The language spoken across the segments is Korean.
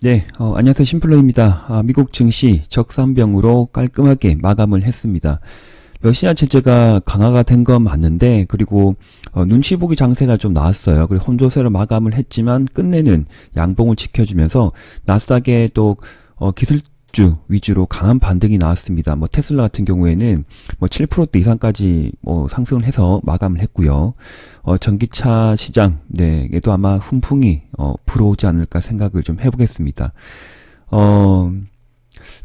네, 안녕하세요. 심플러입니다. 미국 증시 적산병으로 깔끔하게 마감을 했습니다. 러시아 제재가 강화가 된 건 맞는데, 그리고 눈치 보기 장세가 좀 나왔어요. 그리고 혼조세로 마감을 했지만 끝내는 양봉을 지켜주면서 나스닥에 또 기술주 위주로 강한 반등이 나왔습니다. 뭐 테슬라 같은 경우에는 뭐 7% 이상까지 상승을 해서 마감을 했고요. 전기차 시장, 네, 얘도 아마 훈풍이 불어오지 않을까 생각을 좀 해보겠습니다.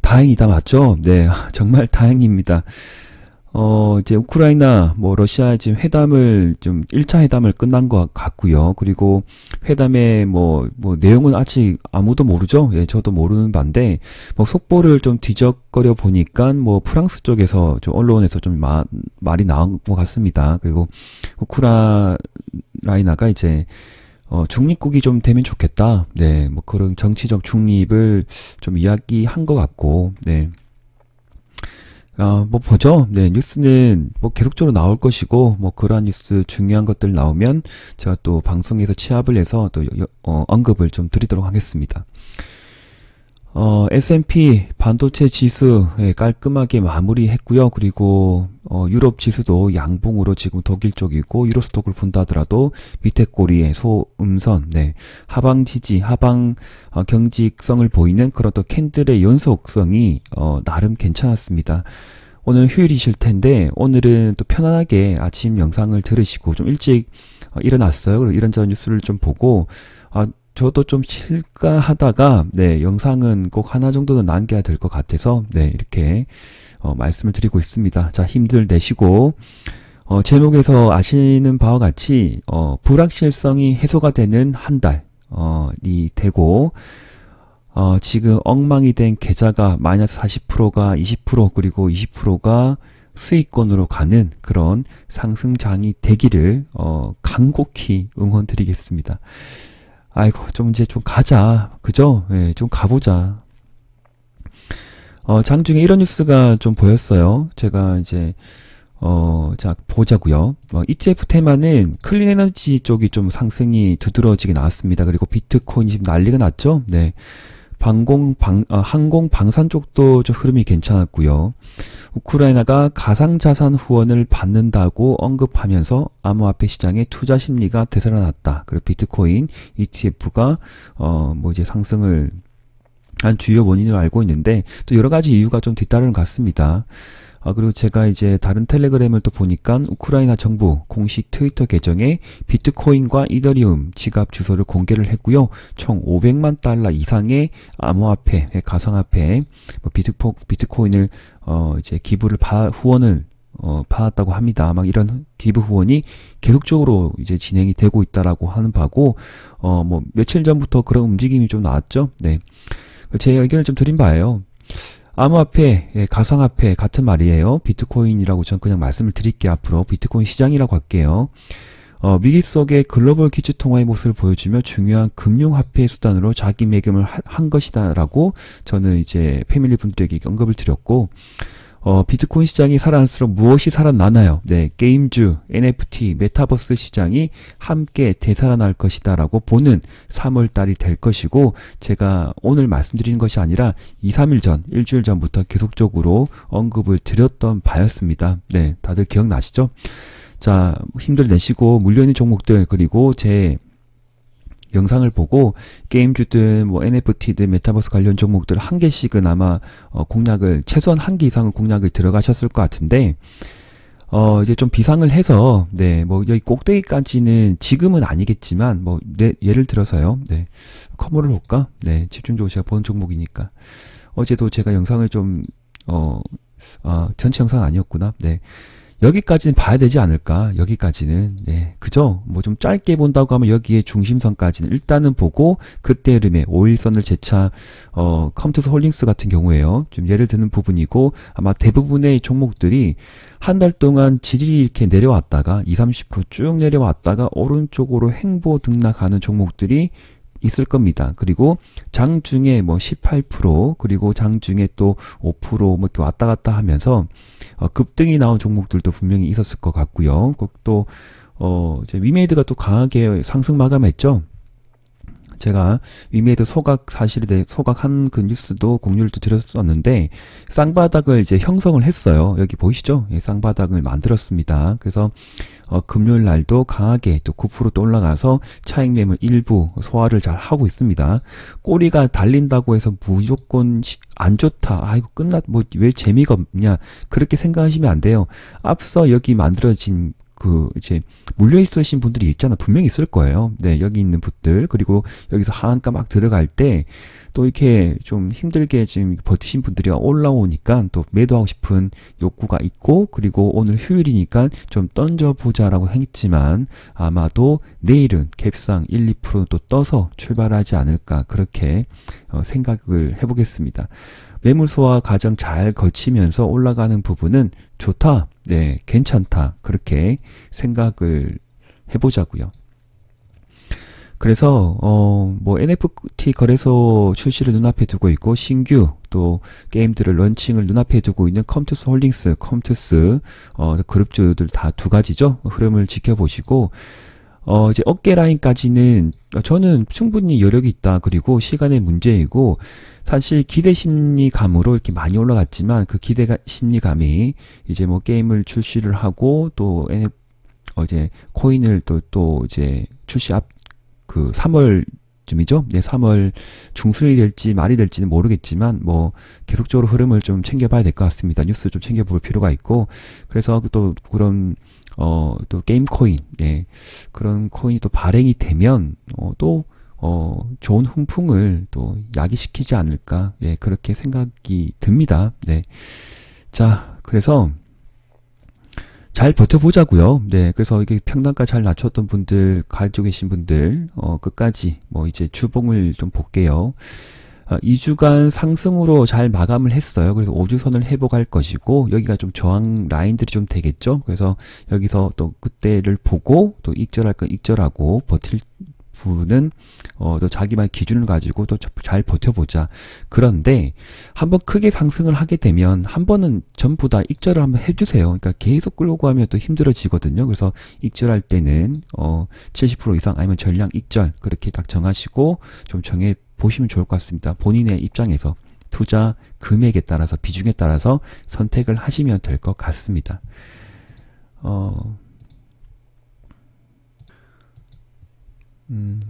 다행이다, 맞죠? 네, 정말 다행입니다. 이제 우크라이나, 러시아 지금 회담을 1차 회담을 끝난 것 같고요. 그리고 회담의 내용은 아직 아무도 모르죠? 예, 저도 모르는 반데, 속보를 좀 뒤적거려 보니까, 프랑스 쪽에서 언론에서 말이 나온 것 같습니다. 그리고 우크라이나가 이제, 중립국이 좀 되면 좋겠다. 네, 그런 정치적 중립을 좀 이야기한 것 같고, 네. 보죠. 네, 뉴스는 계속적으로 나올 것이고, 그러한 뉴스 중요한 것들 나오면 제가 또 방송에서 취합을 해서 또, 언급을 좀 드리도록 하겠습니다. S&P 반도체 지수 깔끔하게 마무리했고요. 그리고 유럽 지수도 양봉으로 지금 독일 쪽이고 유로스톡을 본다 하더라도 밑에 꼬리에 소음선, 네, 하방 지지, 하방 경직성을 보이는 그런 또 캔들의 연속성이 나름 괜찮았습니다. 오늘 휴일이실 텐데 오늘은 또 편안하게 아침 영상을 들으시고 좀 일찍 일어났어요. 그리고 이런저런 뉴스를 좀 보고 저도 좀 쉴까 하다가, 네, 영상은 꼭 하나 정도는 남겨야 될 것 같아서, 네, 이렇게, 말씀을 드리고 있습니다. 자, 힘들 내시고, 제목에서 아시는 바와 같이, 불확실성이 해소가 되는 한 달이 되고, 지금 엉망이 된 계좌가 마이너스 40%가 20%, 그리고 20%가 수익권으로 가는 그런 상승장이 되기를, 간곡히 응원드리겠습니다. 아이고, 이제 좀 가자. 그죠? 예, 좀 가보자. 장중에 이런 뉴스가 좀 보였어요. 제가 이제, 자, 보자고요. ETF 테마는 클린 에너지 쪽이 좀 상승이 두드러지게 나왔습니다. 그리고 비트코인이 지금 난리가 났죠? 네. 항공, 방산 쪽도 좀 흐름이 괜찮았고요. 우크라이나가 가상자산 후원을 받는다고 언급하면서 암호화폐 시장의 투자 심리가 되살아났다. 그리고 비트코인 ETF가 이제 상승을 한 주요 원인으로 알고 있는데 또 여러 가지 이유가 좀 뒤따르는 것 같습니다. 그리고 제가 이제 다른 텔레그램을 또 보니까 우크라이나 정부 공식 트위터 계정에 비트코인과 이더리움 지갑 주소를 공개를 했고요. 총 500만 달러 이상의 암호화폐, 가상화폐, 비트코인을 이제 후원을 받았다고 합니다. 이런 기부 후원이 계속적으로 이제 진행이 되고 있다라고 하는 바고, 며칠 전부터 그런 움직임이 좀 나왔죠. 네. 제 의견을 좀 드린 바예요. 암호화폐, 가상화폐 같은 말이에요. 비트코인이라고 전 그냥 말씀을 드릴게요. 앞으로 비트코인 시장이라고 할게요. 위기 속의 글로벌 기축통화의 모습을 보여주며 중요한 금융화폐 수단으로 자기 매김을 한 것이다라고 저는 이제 패밀리 분들에게 언급을 드렸고, 비트코인 시장이 살아날수록 무엇이 살아나나요? 네, 게임주, NFT, 메타버스 시장이 함께 되살아날 것이다 라고 보는 3월달이 될 것이고, 제가 오늘 말씀드리는 것이 아니라 2, 3일 전, 일주일 전부터 계속적으로 언급을 드렸던 바였습니다. 네, 다들 기억나시죠? 자, 힘들 내시고 물려있는 종목들, 그리고 제 영상을 보고 게임주든 NFT든 메타버스 관련 종목들 한 개씩은 아마 공략을 최소한 한 개 이상은 공략을 들어가셨을 것 같은데 이제 좀 비상을 해서 네, 여기 꼭대기까지는 지금은 아니겠지만 예를 들어서요. 네. 커머를 볼까? 네, 집중적으로 제가 본 종목이니까. 어제도 제가 영상을 좀 전체 영상 아니었구나. 네. 여기까지는 봐야 되지 않을까? 여기까지는. 네. 그죠? 좀 짧게 본다고 하면 여기에 중심선까지는 일단은 보고, 그때 흐름에 5일선을 재차, 컴투스 홀딩스 같은 경우에요. 좀 예를 드는 부분이고, 아마 대부분의 종목들이 한 달 동안 질이 이렇게 내려왔다가, 20, 30% 쭉 내려왔다가, 오른쪽으로 횡보 등락하는 종목들이 있을 겁니다. 그리고 장중에 18% 그리고 장중에 또 5% 이렇게 왔다 갔다 하면서 급등이 나온 종목들도 분명히 있었을 것 같고요. 또 이제 위메이드가 또 강하게 상승 마감했죠. 제가 위메이드 사실에 대해 소각한 그 뉴스도 공유를 또 드렸었는데, 쌍바닥을 이제 형성을 했어요. 여기 보이시죠? 예, 쌍바닥을 만들었습니다. 그래서 금요일 날도 강하게 또 9% 또 올라가서 차익 매물 일부 소화를 잘 하고 있습니다. 꼬리가 달린다고 해서 무조건 안 좋다. 아이고 뭐 왜 재미가 없냐. 그렇게 생각하시면 안 돼요. 앞서 여기 만들어진 이제 물려 있으신 분들이 있잖아. 분명히 있을 거예요. 네, 여기 있는 분들. 그리고 여기서 하한가 막 들어갈 때 또 이렇게 좀 힘들게 지금 버티신 분들이 올라오니까 또 매도하고 싶은 욕구가 있고, 그리고 오늘 휴일이니까 좀 던져보자라고 했지만 아마도 내일은 갭상 1, 2%또 떠서 출발하지 않을까, 그렇게 생각을 해보겠습니다. 매물 소화 과정 잘 거치면서 올라가는 부분은 좋다, 네, 괜찮다, 그렇게 생각을 해보자고요. 그래서 뭐 NFT 거래소 출시를 눈앞에 두고 있고, 신규 또 게임들을 런칭을 눈앞에 두고 있는 컴투스 홀딩스, 컴투스 그룹주들 다 두 가지죠. 흐름을 지켜보시고, 이제 어깨 라인까지는 저는 충분히 여력이 있다. 그리고 시간의 문제이고, 사실 기대 심리감으로 이렇게 많이 올라갔지만 그 기대 심리감이 이제 뭐 게임을 출시를 하고 또 이제 코인을 또 이제 출시 3월쯤이죠. 네, 3월 중순이 될지 말이 될지는 모르겠지만 뭐 계속적으로 흐름을 좀 챙겨봐야 될 것 같습니다. 뉴스 좀 챙겨볼 필요가 있고, 그래서 또 그런 또 게임 코인, 네, 그런 코인이 또 발행이 되면 또 좋은 훈풍을 또 야기시키지 않을까, 예, 그렇게 생각이 듭니다. 네, 자, 그래서 잘 버텨보자고요. 네, 그래서 이게 평단가 잘 낮췄던 분들, 가지고 계신 분들 끝까지 뭐 이제 주봉을 좀 볼게요. 2주간 상승으로 잘 마감을 했어요. 그래서 5주선을 회복할 것이고, 여기가 좀 저항 라인들이 좀 되겠죠. 그래서 여기서 또 그때를 보고 또 익절할 건 익절하고 버틸 부분은 또 자기만 기준을 가지고 또 잘 버텨보자. 그런데 한번 크게 상승을 하게 되면 한 번은 전부 다 익절을 한번 해주세요. 그러니까 계속 끌고 가면 또 힘들어지거든요. 그래서 익절할 때는 70% 이상 아니면 전량 익절, 그렇게 딱 정하시고 좀 정해 보시면 좋을 것 같습니다. 본인의 입장에서 투자 금액에 따라서, 비중에 따라서 선택을 하시면 될 것 같습니다.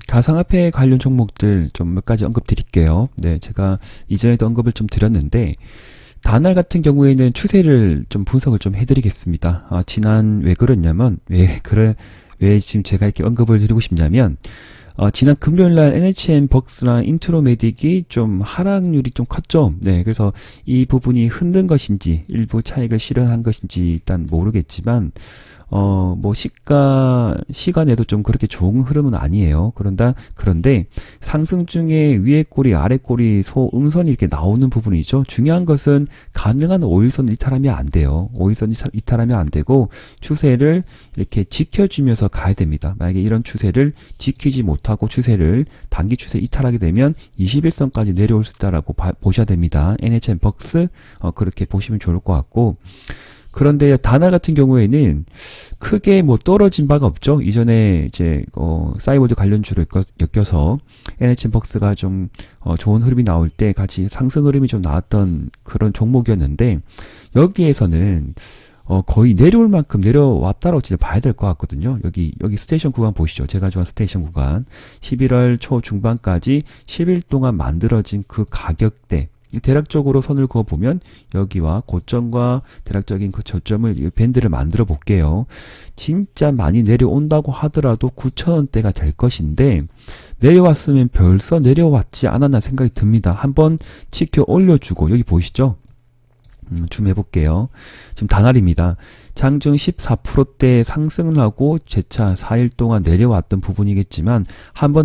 가상화폐 관련 종목들 좀 몇 가지 언급 드릴게요. 네, 제가 이전에도 언급을 좀 드렸는데, 다날 같은 경우에는 추세를 좀 분석을 좀 해드리겠습니다. 왜 그랬냐면, 왜 지금 제가 이렇게 언급을 드리고 싶냐면, 지난 금요일날 NHN 벅스랑 인트로메딕이 좀 하락률이 좀 컸죠. 네, 그래서 이 부분이 흔든 것인지 일부 차익을 실현한 것인지 일단 모르겠지만 뭐 시간에도 좀 그렇게 좋은 흐름은 아니에요. 그런데 상승 중에 위에 꼬리, 아래 꼬리, 음선이 이렇게 나오는 부분이죠. 중요한 것은 가능한 5일선 이탈하면 안 돼요. 5일선 이탈하면 안 되고 추세를 이렇게 지켜주면서 가야 됩니다. 만약에 이런 추세를 지키지 못하고 단기 추세 이탈하게 되면 21선까지 내려올 수 있다라고 보셔야 됩니다. NHN 벅스 그렇게 보시면 좋을 것 같고, 그런데 다날 같은 경우에는 크게 뭐 떨어진 바가 없죠. 이전에 이제 사이버드 관련주를 엮여서 NHN 벅스가 좀 좋은 흐름이 나올 때 같이 상승 흐름이 좀 나왔던 그런 종목이었는데, 여기에서는 거의 내려올 만큼 내려왔다라고 진짜 봐야 될 것 같거든요. 여기 스테이션 구간 보시죠. 제가 좋아하는 스테이션 구간. 11월 초 중반까지 10일 동안 만들어진 그 가격대. 대략적으로 선을 그어보면 여기와 고점과 대략적인 그 저점을, 밴드를 만들어 볼게요. 진짜 많이 내려온다고 하더라도 9,000원대가 될 것인데, 내려왔으면 벌써 내려왔지 않았나 생각이 듭니다. 한번 지켜 올려주고, 여기 보이시죠? 좀 해볼게요. 지금 다날입니다. 장중 14%대 상승을 하고 재차 4일 동안 내려왔던 부분이겠지만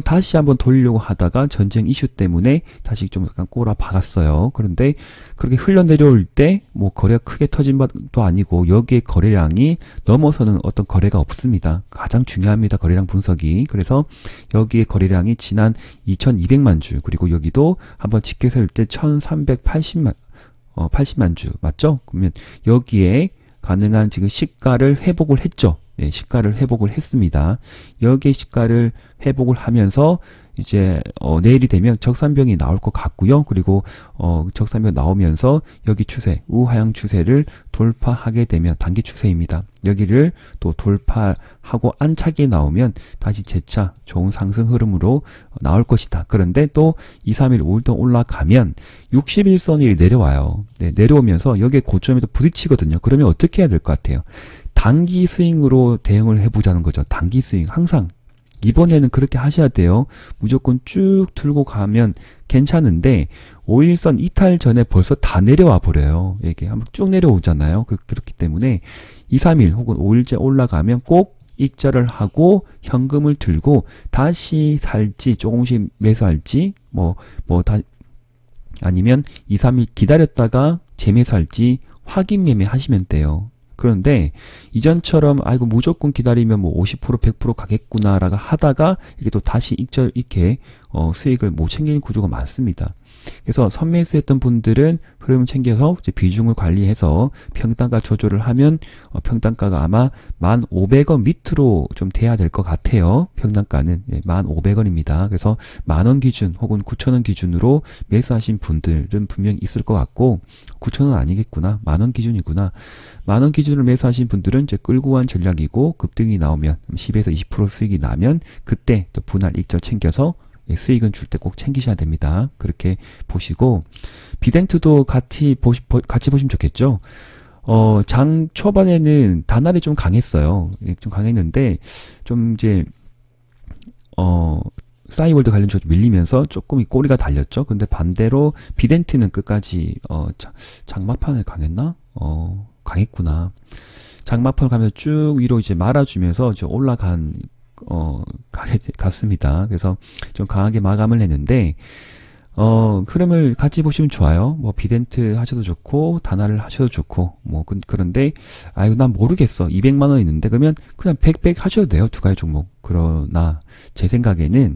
다시 한번 돌리려고 하다가 전쟁 이슈 때문에 다시 좀 약간 꼬라 박았어요. 그런데 그렇게 흘러내려올 때 뭐 거래가 크게 터진 것도 아니고, 여기에 거래량이 넘어서는 어떤 거래가 없습니다. 가장 중요합니다. 거래량 분석이. 그래서 여기에 거래량이 지난 2200만 주, 그리고 여기도 한번 직계 세울 때 80만 주 맞죠? 그러면 여기에 가능한 지금 시가를 회복을 했죠. 네, 시가를 회복을 했습니다. 여기에 시가를 회복을 하면서 이제 내일이 되면 적산병이 나올 것 같고요. 그리고 적산병 나오면서 여기 추세, 우하향 추세를 돌파하게 되면 단기 추세입니다. 여기를 또 돌파하고 안착이 나오면 다시 재차 좋은 상승 흐름으로 나올 것이다. 그런데 또 2, 3일, 5일 동안 올라가면 61선이 내려와요. 네, 내려오면서 여기에 고점에도 부딪히거든요. 그러면 어떻게 해야 될 것 같아요? 단기 스윙으로 대응을 해보자는 거죠. 단기 스윙. 항상 이번에는 그렇게 하셔야 돼요. 무조건 쭉 들고 가면 괜찮은데 5일선 이탈 전에 벌써 다 내려와 버려요. 이게 한번 쭉 내려오잖아요. 그렇기 때문에 2, 3일 혹은 5일째 올라가면 꼭 익절을 하고 현금을 들고 다시 살지 조금씩 매수할지 아니면 2, 3일 기다렸다가 재매수할지 확인 매매 하시면 돼요. 그런데 이전처럼 아이고 무조건 기다리면 뭐 50% 100% 가겠구나라고 하다가 이게 또 다시 익절 이렇게 수익을 못 챙기는 구조가 많습니다. 그래서 선매수했던 분들은 흐름을 챙겨서 이제 비중을 관리해서 평단가 조절을 하면 평단가가 아마 1,500원 밑으로 좀 돼야 될 것 같아요. 평단가는 1,500원입니다. 그래서 10,000원 기준 혹은 9,000원 기준으로 매수하신 분들은 분명히 있을 것 같고 9,000원 아니겠구나. 10,000원 기준이구나. 10,000원 기준으로 매수하신 분들은 이제 끌고 간 전략이고 급등이 나오면 10에서 20% 수익이 나면 그때 또 분할 익절 챙겨서 수익은 줄 때 꼭 챙기셔야 됩니다. 그렇게 보시고 비덴트도 같이 보시면 좋겠죠. 장 초반에는 단알이 좀 강했어요. 좀 강했는데 좀 이제 싸이월드 관련주가 밀리면서 조금 꼬리가 달렸죠. 근데 반대로 비덴트는 끝까지 장마판에 강했나? 강했구나. 장마판 가면 쭉 위로 이제 말아주면서 이제 올라간 갔습니다. 그래서 좀 강하게 마감을 했는데 흐름을 같이 보시면 좋아요. 뭐 비덴트 하셔도 좋고 단알을 하셔도 좋고 뭐 그런데 아이고 난 모르겠어. 200만 원 있는데 그러면 그냥 100 하셔도 돼요. 두 가지 종목. 그러나 제 생각에는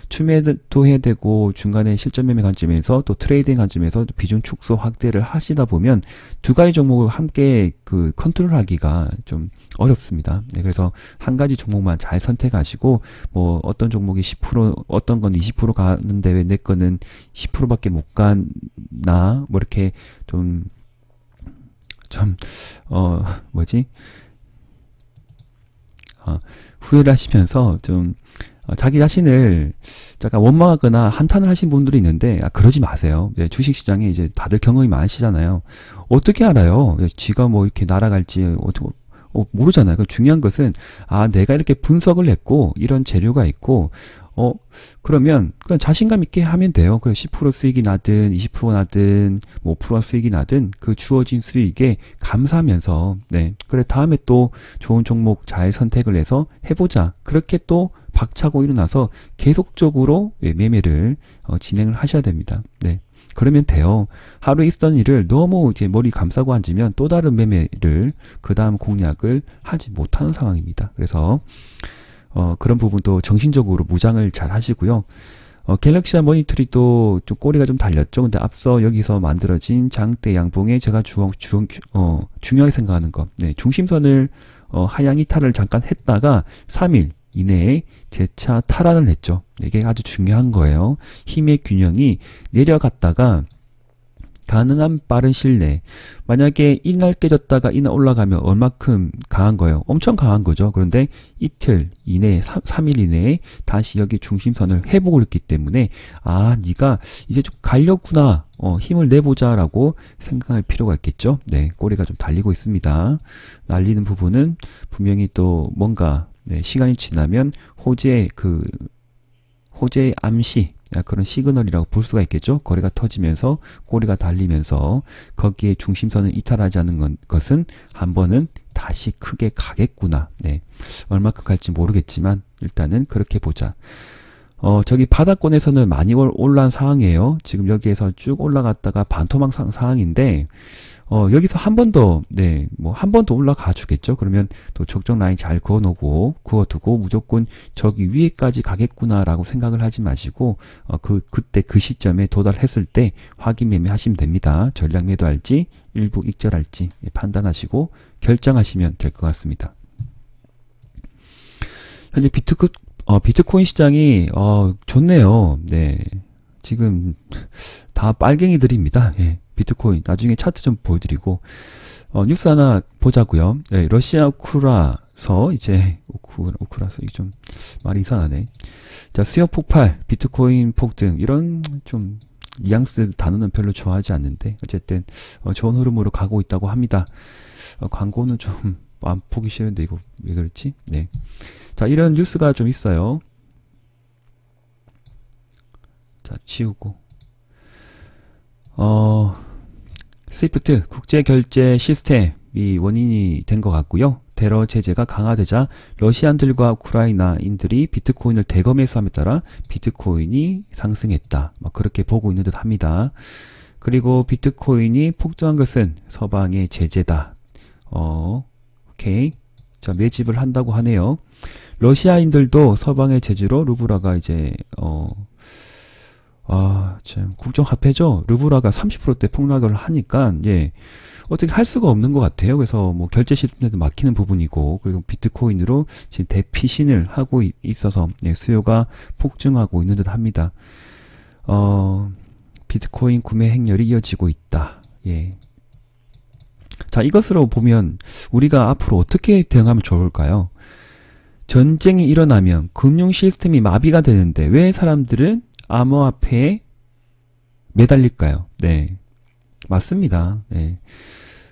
추매도 해야 되고 중간에 실전 매매 관점에서 또 트레이딩 관점에서 비중 축소 확대를 하시다 보면 두 가지 종목을 함께 컨트롤하기가 좀 어렵습니다. 네, 그래서 한 가지 종목만 잘 선택하시고 뭐 어떤 종목이 10% 어떤 건 20% 가는데 왜 내 거는 10%밖에 못 가나 뭐 이렇게 후회를 하시면서 좀 자기 자신을 약간 원망하거나 한탄을 하신 분들이 있는데 그러지 마세요. 주식시장에 이제 다들 경험이 많으시잖아요. 어떻게 알아요? 지가 뭐 이렇게 날아갈지 모르잖아요. 중요한 것은 내가 이렇게 분석을 했고 이런 재료가 있고 그러면 그냥 자신감 있게 하면 돼요. 그래 10% 수익이 나든 20% 나든 5% 수익이 나든 그 주어진 수익에 감사하면서 그래 다음에 또 좋은 종목 잘 선택을 해서 해보자. 그렇게 또 박차고 일어나서 계속적으로 매매를 진행을 하셔야 됩니다. 그러면 돼요. 하루에 있었던 일을 너무 이제 머리 감싸고 앉으면 또 다른 매매를 그 다음 공략을 하지 못하는 상황입니다. 그래서 그런 부분도 정신적으로 무장을 잘 하시고요. 갤럭시와 모니터리도 좀 꼬리가 좀 달렸죠. 근데 앞서 여기서 만들어진 장대 양봉에 제가 중요하게 생각하는 것, 중심선을 하향 이탈을 잠깐 했다가 3일 이내에 재차 탈환을 했죠. 이게 아주 중요한 거예요. 힘의 균형이 내려갔다가 가능한 빠른 시일 내에 만약에 이날 깨졌다가 이날 올라가면 얼마큼 강한 거예요? 엄청 강한 거죠. 그런데 이틀 이내에 3일 이내에 다시 여기 중심선을 회복을 했기 때문에 네가 이제 좀 가려구나. 힘을 내보자 라고 생각할 필요가 있겠죠. 꼬리가 좀 달리고 있습니다. 날리는 부분은 분명히 또 뭔가 시간이 지나면 호재의 암시 그런 시그널이라고 볼 수가 있겠죠. 거래가 터지면서 꼬리가 달리면서 거기에 중심선을 이탈하지 않는 것은 한 번은 다시 크게 가겠구나. 얼마큼 갈지 모르겠지만 일단은 그렇게 보자. 저기 바닥권에서는 많이 올라온 상황이에요. 지금 여기에서 쭉 올라갔다가 반토막 상황인데 여기서 한 번 더, 한 번 더 올라가 주겠죠. 그러면 또 적정 라인 잘 그어두고 무조건 저기 위에까지 가겠구나라고 생각을 하지 마시고, 그때 그 시점에 도달했을 때 확인 매매 하시면 됩니다. 전략 매도할지, 일부 익절할지 판단하시고 결정하시면 될 것 같습니다. 현재 비트코인 시장이, 좋네요. 네. 지금, 다 빨갱이들입니다. 예. 비트코인. 나중에 차트 좀 보여드리고, 뉴스 하나 보자고요. 네. 러시아 우크라서, 이제, 우크라서, 이게 좀, 말이 이상하네. 자, 수요 폭발, 비트코인 폭등, 이런, 좀, 뉘앙스 단어는 별로 좋아하지 않는데, 어쨌든, 좋은 흐름으로 가고 있다고 합니다. 광고는 좀, 안 보기 싫은데, 이거, 왜 그랬지? 네. 자, 이런 뉴스가 좀 있어요. 자, 치우고. 스위프트 국제결제 시스템이 원인이 된 것 같고요. 테러 제재가 강화되자 러시안들과 우크라이나인들이 비트코인을 대검매수함에 따라 비트코인이 상승했다. 막 그렇게 보고 있는 듯 합니다. 그리고 비트코인이 폭등한 것은 서방의 제재다. 오케이. 자, 매집을 한다고 하네요. 러시아인들도 서방의 제재로 루블화가 이제 참 국정화폐죠. 루블화가 30%대 폭락을 하니까 예, 어떻게 할 수가 없는 것 같아요. 그래서 뭐 결제 시스템도 막히는 부분이고, 그리고 비트코인으로 지금 대피신을 하고 있어서 예, 수요가 폭증하고 있는 듯 합니다. 비트코인 구매 행렬이 이어지고 있다. 예. 자, 이것으로 보면 우리가 앞으로 어떻게 대응하면 좋을까요? 전쟁이 일어나면 금융 시스템이 마비가 되는데 왜 사람들은 암호화폐에 매달릴까요? 네. 맞습니다. 네.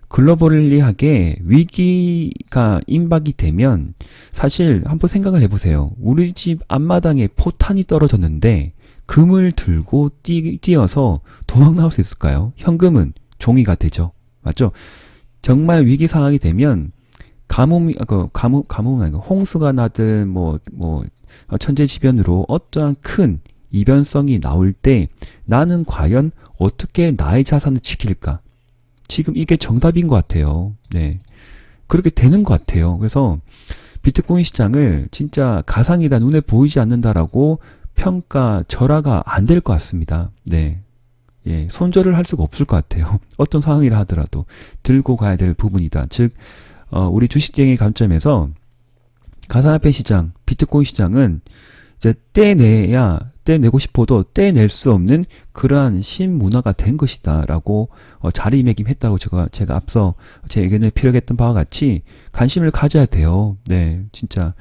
글로벌리하게 위기가 임박이 되면 사실 한번 생각을 해보세요. 우리 집 앞마당에 포탄이 떨어졌는데 금을 들고 뛰어서 도망 나올 수 있을까요? 현금은 종이가 되죠. 맞죠? 정말 위기 상황이 되면 가뭄은 아니고 홍수가 나든 천재지변으로 어떠한 큰 이변성이 나올 때 나는 과연 어떻게 나의 자산을 지킬까? 지금 이게 정답인 것 같아요. 네. 그렇게 되는 것 같아요. 그래서 비트코인 시장을 진짜 가상이다, 눈에 보이지 않는다라고 절하가 안 될 것 같습니다. 네. 예, 손절을 할 수가 없을 것 같아요. 어떤 상황이라 하더라도 들고 가야 될 부분이다. 즉, 우리 주식쟁이 관점에서 가상화폐 시장, 비트코인 시장은 이제 떼내고 싶어도 떼낼 수 없는 그러한 신문화가 된 것이다 라고 자리매김했다고 제가 앞서 제 의견을 피력했던 바와 같이 관심을 가져야 돼요. 네, 진짜.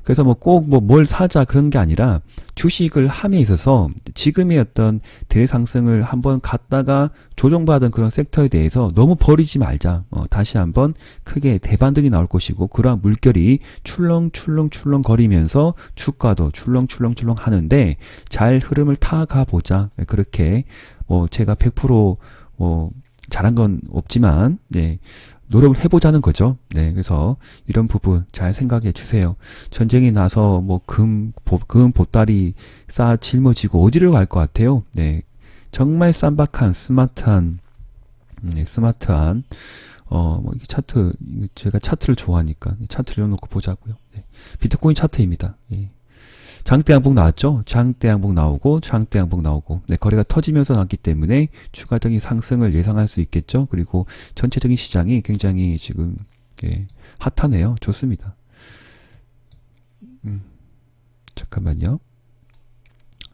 그래서 꼭 뭘 사자 그런 게 아니라 주식을 함에 있어서 지금의 어떤 대상승을 한번 갔다가 조정받은 그런 섹터에 대해서 너무 버리지 말자. 다시 한번 크게 대반등이 나올 것이고, 그러한 물결이 출렁출렁 거리면서 주가도 출렁출렁 하는데 잘 흐름을 타가 보자. 그렇게 제가 100% 잘한 건 없지만 네. 노력을 해보자는 거죠. 네, 그래서 이런 부분 잘 생각해 주세요. 전쟁이 나서 금 보따리 쌓아 짊어지고 어디를 갈 것 같아요? 네, 정말 쌈박한 스마트한 이 차트, 제가 차트를 좋아하니까 차트를 넣어놓고 보자고요. 네, 비트코인 차트입니다. 예. 장대 양봉 나왔죠? 장대 양봉 나오고 네, 거래가 터지면서 나왔기 때문에 추가적인 상승을 예상할 수 있겠죠. 그리고 전체적인 시장이 굉장히 지금 예, 핫하네요. 좋습니다. 잠깐만요.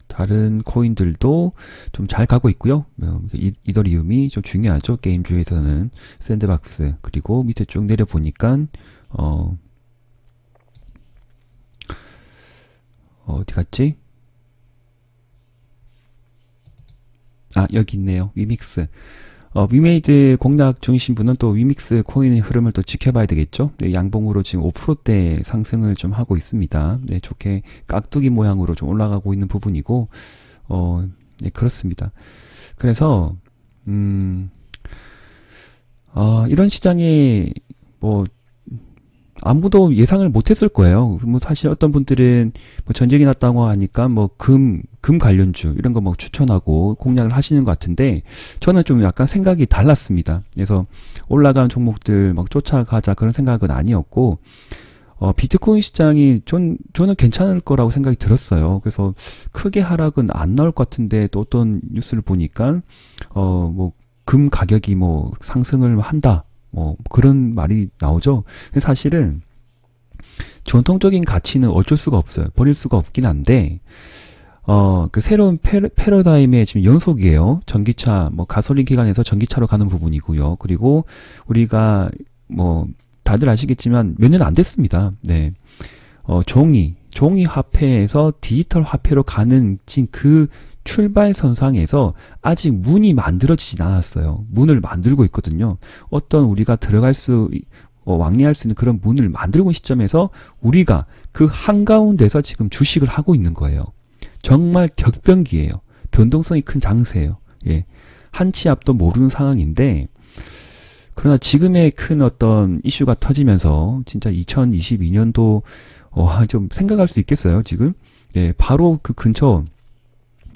다른 코인들도 좀 잘 가고 있고요. 이더리움이 좀 중요하죠. 게임주에서는 샌드박스, 그리고 밑에 쭉 내려보니까 어디 갔지? 여기 있네요. 위믹스. 위메이드 공략 중이신 분은 또 위믹스 코인의 흐름을 또 지켜봐야 되겠죠? 네, 양봉으로 지금 5%대 상승을 좀 하고 있습니다. 네, 좋게 깍두기 모양으로 좀 올라가고 있는 부분이고, 네, 그렇습니다. 그래서, 이런 시장이 아무도 예상을 못했을 거예요. 사실 어떤 분들은 전쟁이 났다고 하니까 금 관련주 이런 거 추천하고 공략을 하시는 것 같은데, 저는 좀 약간 생각이 달랐습니다. 그래서 올라간 종목들 쫓아가자 그런 생각은 아니었고, 비트코인 시장이 저는 괜찮을 거라고 생각이 들었어요. 그래서 크게 하락은 안 나올 것 같은데, 또 어떤 뉴스를 보니까 금 가격이 상승을 한다. 그런 말이 나오죠. 사실은 전통적인 가치는 어쩔 수가 없어요. 버릴 수가 없긴 한데, 그 새로운 패러다임의 지금 연속이에요. 전기차, 뭐 가솔린 기관에서 전기차로 가는 부분이고요. 그리고 우리가 뭐 다들 아시겠지만 몇 년 안 됐습니다. 네. 종이 화폐에서 디지털 화폐로 가는 지금 그 출발선상에서 아직 문이 만들어지진 않았어요. 문을 만들고 있거든요. 어떤 우리가 왕래할 수 있는 그런 문을 만들고 있는 시점에서 우리가 그 한가운데서 지금 주식을 하고 있는 거예요. 정말 격변기예요. 변동성이 큰 장세예요. 예. 한 치 앞도 모르는 상황인데, 그러나 지금의 큰 어떤 이슈가 터지면서 진짜 2022년도 좀 생각할 수 있겠어요, 지금? 예, 바로 그 근처,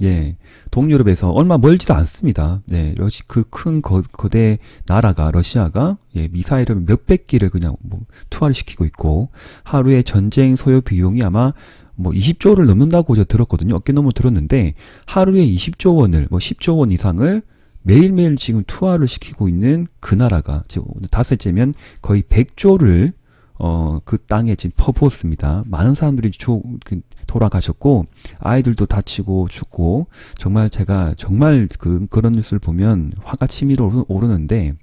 예, 동유럽에서 얼마 멀지도 않습니다. 네, 그 큰 거대 나라가, 러시아가, 예, 미사일을 몇백 기를 그냥 투하를 시키고 있고, 하루에 전쟁 소요 비용이 아마 20조를 넘는다고 제가 들었거든요. 어깨 너무 들었는데, 하루에 20조 원을, 10조 원 이상을 매일매일 지금 투하를 시키고 있는 그 나라가, 지금 다섯째면 거의 100조를, 그 땅에 지금 퍼부었습니다. 많은 사람들이 돌아가셨고, 아이들도 다치고 죽고, 정말 제가, 그런 뉴스를 보면 화가 치밀어 오르는데,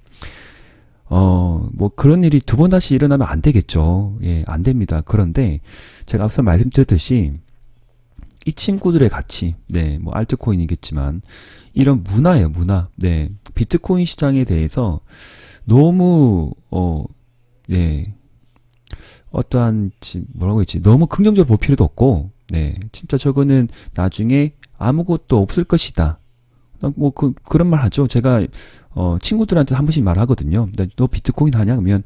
그런 일이 두 번 다시 일어나면 안 되겠죠. 예, 안 됩니다. 그런데, 제가 앞서 말씀드렸듯이, 이 친구들의 가치, 네, 알트코인이겠지만, 이런 문화예요, 문화. 네, 비트코인 시장에 대해서 너무, 예, 너무 긍정적으로 볼 필요도 없고, 네, 진짜 저거는 나중에 아무것도 없을 것이다. 그런 말 하죠. 제가, 친구들한테 한 번씩 말하거든요. 너 비트코인 하냐? 그러면,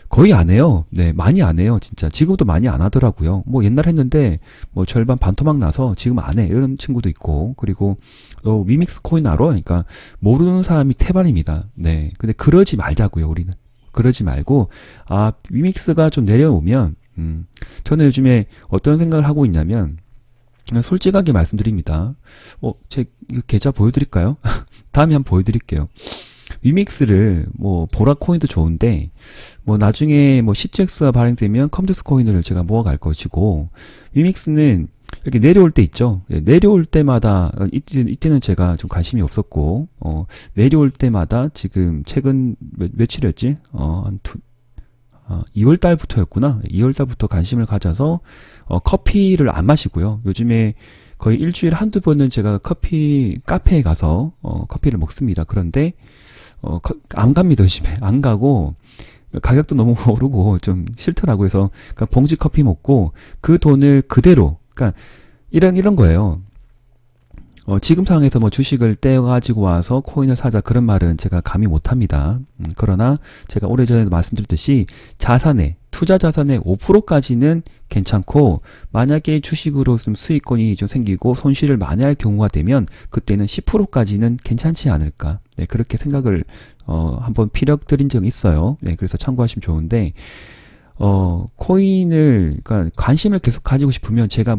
거의 안 해요. 네, 많이 안 해요. 진짜. 지금도 많이 안 하더라고요. 옛날 했는데, 절반 반토막 나서 지금 안 해. 이런 친구도 있고. 그리고, 너 위믹스 코인 알아? 그러니까, 모르는 사람이 태반입니다. 네. 근데 그러지 말자고요, 우리는. 그러지 말고, 위믹스가 좀 내려오면, 저는 요즘에 어떤 생각을 하고 있냐면, 솔직하게 말씀드립니다. 제 계좌 보여드릴까요? 다음에 한번 보여드릴게요. 위믹스를 보라코인도 좋은데 나중에 CTX가 발행되면 컴투스 코인을 제가 모아갈 것이고, 위믹스는 이렇게 내려올 때 있죠. 예, 내려올 때마다 이때는 제가 좀 관심이 없었고, 내려올 때마다 지금 최근 며칠이었지? 2월 달부터였구나. 2월 달부터 관심을 가져서 커피를 안 마시고요. 요즘에 거의 일주일에 한두 번은 제가 카페에 가서 커피를 먹습니다. 그런데 안 갑니다. 요즘에 안 가고, 가격도 너무 오르고 좀 싫더라고요. 그래서 봉지 커피 먹고 그 돈을 그대로, 이런 거예요. 지금 상황에서 주식을 떼가지고 와서 코인을 사자, 그런 말은 제가 감히 못합니다. 그러나 제가 오래전에도 말씀드렸듯이 투자 자산의 5%까지는 괜찮고, 만약에 주식으로 좀 수익권이 좀 생기고 손실을 만회할 경우가 되면 그때는 10%까지는 괜찮지 않을까. 네, 그렇게 생각을 한번 피력 드린 적이 있어요. 네, 그래서 참고하시면 좋은데, 코인을, 관심을 계속 가지고 싶으면 제가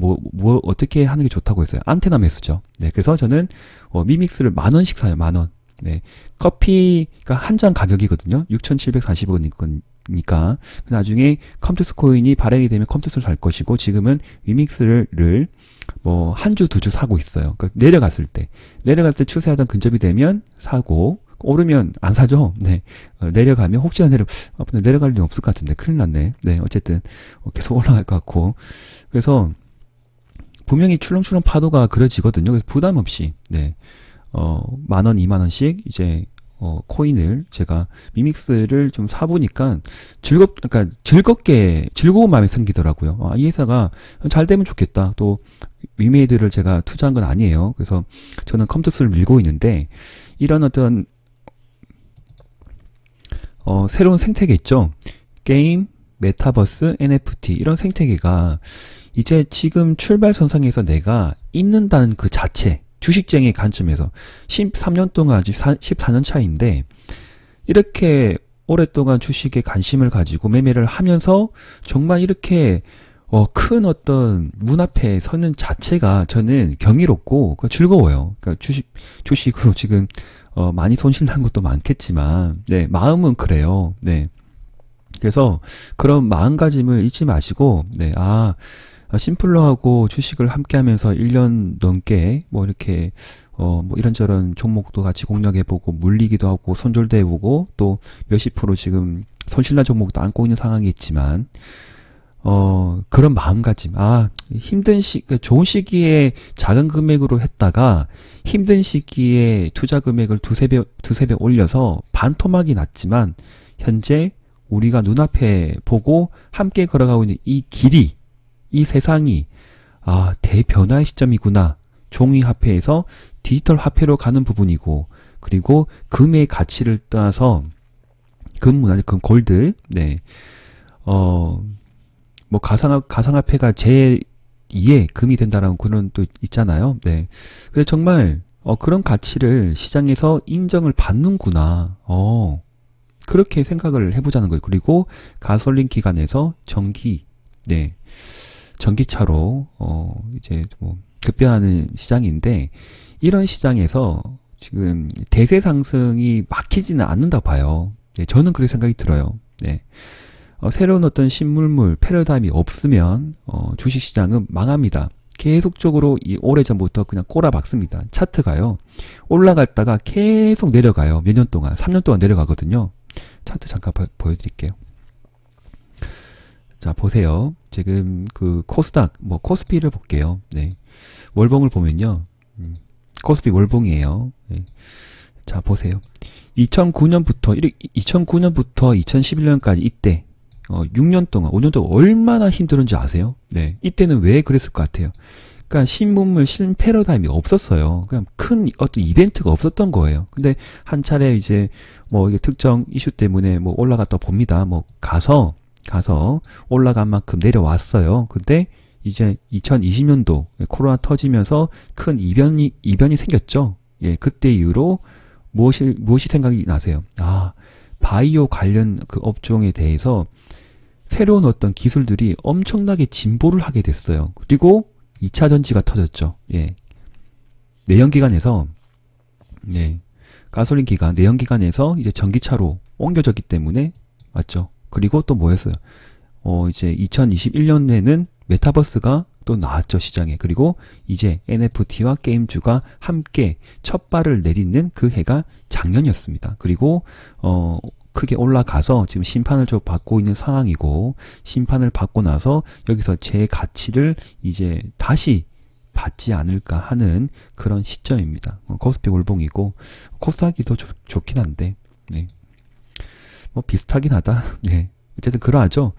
어떻게 하는 게 좋다고 했어요. 안테나 매수죠. 네, 그래서 저는, 미믹스를 10,000원씩 사요, 10,000원. 네. 커피가 한 잔 가격이거든요. 6,740원이니까. 나중에 컴투스 코인이 발행이 되면 컴투스를 살 것이고, 지금은 위믹스를 한 주, 두 주 사고 있어요. 내려갈 때 추세하던 근접이 되면 사고, 오르면 안 사죠. 네. 내려가면 혹시나 내려갈 일은 없을 것 같은데 큰일 났네. 네. 어쨌든 계속 올라갈 것 같고. 그래서 분명히 출렁출렁 파도가 그려지거든요. 그래서 부담 없이, 네. 10,000원, 20,000원씩 이제 코인을 제가 미믹스를 좀 사보니까 즐거운 마음이 생기더라고요. 이 회사가 잘 되면 좋겠다. 또 위메이드를 제가 투자한 건 아니에요. 그래서 저는 컴투스를 밀고 있는데, 이런 어떤 새로운 생태계 있죠. 게임, 메타버스, NFT, 이런 생태계가 이제 지금 출발선상에서 내가 있는다는 그 자체, 주식쟁이의 관점에서 13년 동안, 14년 차인데, 이렇게 오랫동안 주식에 관심을 가지고 매매를 하면서 정말 이렇게 큰 어떤 문 앞에 서는 자체가 저는 경이롭고 즐거워요. 주식으로 지금 많이 손실 난 것도 많겠지만, 네, 마음은 그래요. 네. 그래서 그런 마음가짐을 잊지 마시고, 네, 심플러하고 주식을 함께 하면서 1년 넘게 뭐 이렇게 뭐 이런저런 종목도 같이 공략해보고 물리기도 하고 손절도 해보고 또 몇십 프로 지금 손실난 종목도 안고 있는 상황이 있지만 그런 마음가짐, 좋은 시기에 작은 금액으로 했다가 힘든 시기에 투자 금액을 두세 배 올려서 반토막이 났지만 현재 우리가 눈앞에 보고 함께 걸어가고 있는 이 길이, 이 세상이 대변화의 시점이구나. 종이 화폐에서 디지털 화폐로 가는 부분이고, 그리고 금의 가치를 떠나서 금 골드, 네, 뭐 가상화폐가 제2의 금이 된다라는 그런 또 있잖아요. 네, 그래서 정말 그런 가치를 시장에서 인정을 받는구나. 그렇게 생각을 해보자는 거예요. 그리고 가솔린 기관에서 전기차로 이제 뭐 급변하는 시장인데, 이런 시장에서 지금 대세 상승이 막히지는 않는다 봐요. 네, 저는 그렇게 생각이 들어요. 네. 새로운 어떤 신물물 패러다임이 없으면 주식시장은 망합니다. 계속적으로 오래전부터 그냥 꼬라박습니다. 차트가요, 올라갔다가 계속 내려가요. 몇 년 동안, 3년 동안 내려가거든요. 차트 잠깐 보여드릴게요. 자, 보세요. 지금 그 코스닥, 코스피를 볼게요. 네. 월봉을 보면요. 코스피 월봉이에요. 네. 자, 보세요. 2009년부터 2011년까지 이때 6년 동안, 5년 동안 얼마나 힘들었는지 아세요? 네. 이때는 왜 그랬을 것 같아요? 그러니까 신문물, 신패러다임이 없었어요. 그냥 큰 어떤 이벤트가 없었던 거예요. 근데 한 차례 이제 이게 특정 이슈 때문에 올라갔다 봅니다. 가서 올라간 만큼 내려왔어요. 근데 이제 2020년도 코로나 터지면서 큰 이변이 생겼죠. 예, 그때 이후로 무엇이 생각이 나세요? 바이오 관련 그 업종에 대해서 새로운 어떤 기술들이 엄청나게 진보를 하게 됐어요. 그리고 2차 전지가 터졌죠. 예. 내연기관에서, 네, 가솔린 기관, 내연기관에서 이제 전기차로 옮겨졌기 때문에, 맞죠? 그리고 또 뭐였어요? 이제 2021년에는 메타버스가 또 나왔죠, 시장에. 그리고 이제 NFT와 게임주가 함께 첫 발을 내딛는 그 해가 작년이었습니다. 그리고 크게 올라가서 지금 심판을 좀 받고 있는 상황이고, 심판을 받고 나서 여기서 제 가치를 이제 다시 받지 않을까 하는 그런 시점입니다. 코스피 월봉이고, 코스닥이 더 좋긴 한데, 네. 비슷하긴 하다. 네. 어쨌든 그러하죠.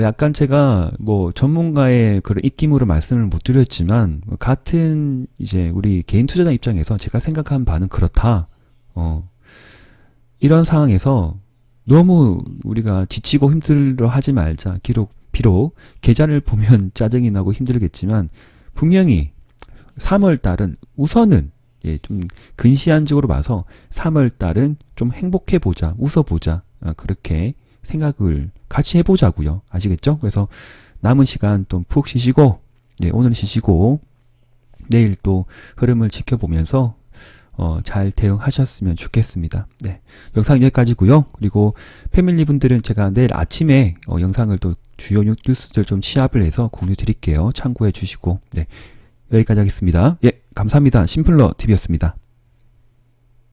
약간 제가 전문가의 그런 입김으로 말씀을 못 드렸지만, 같은 이제 우리 개인 투자자 입장에서 제가 생각한 바는 그렇다. 이런 상황에서 너무 우리가 지치고 힘들어 하지 말자. 비록 계좌를 보면 짜증이 나고 힘들겠지만, 분명히 3월달은 우선은, 좀 근시안적으로 봐서 3월달은 좀 행복해보자, 웃어보자, 그렇게 생각을 같이 해보자고요. 아시겠죠? 그래서 남은 시간 좀 푹 쉬시고, 오늘은 쉬시고 내일 또 흐름을 지켜보면서 잘 대응하셨으면 좋겠습니다. 네, 영상 여기까지고요. 그리고 패밀리 분들은 제가 내일 아침에 영상을 또 주요 뉴스들 좀 시합을 해서 공유 드릴게요. 참고해 주시고, 네, 여기까지 하겠습니다. 예, 감사합니다. 심플러 TV였습니다.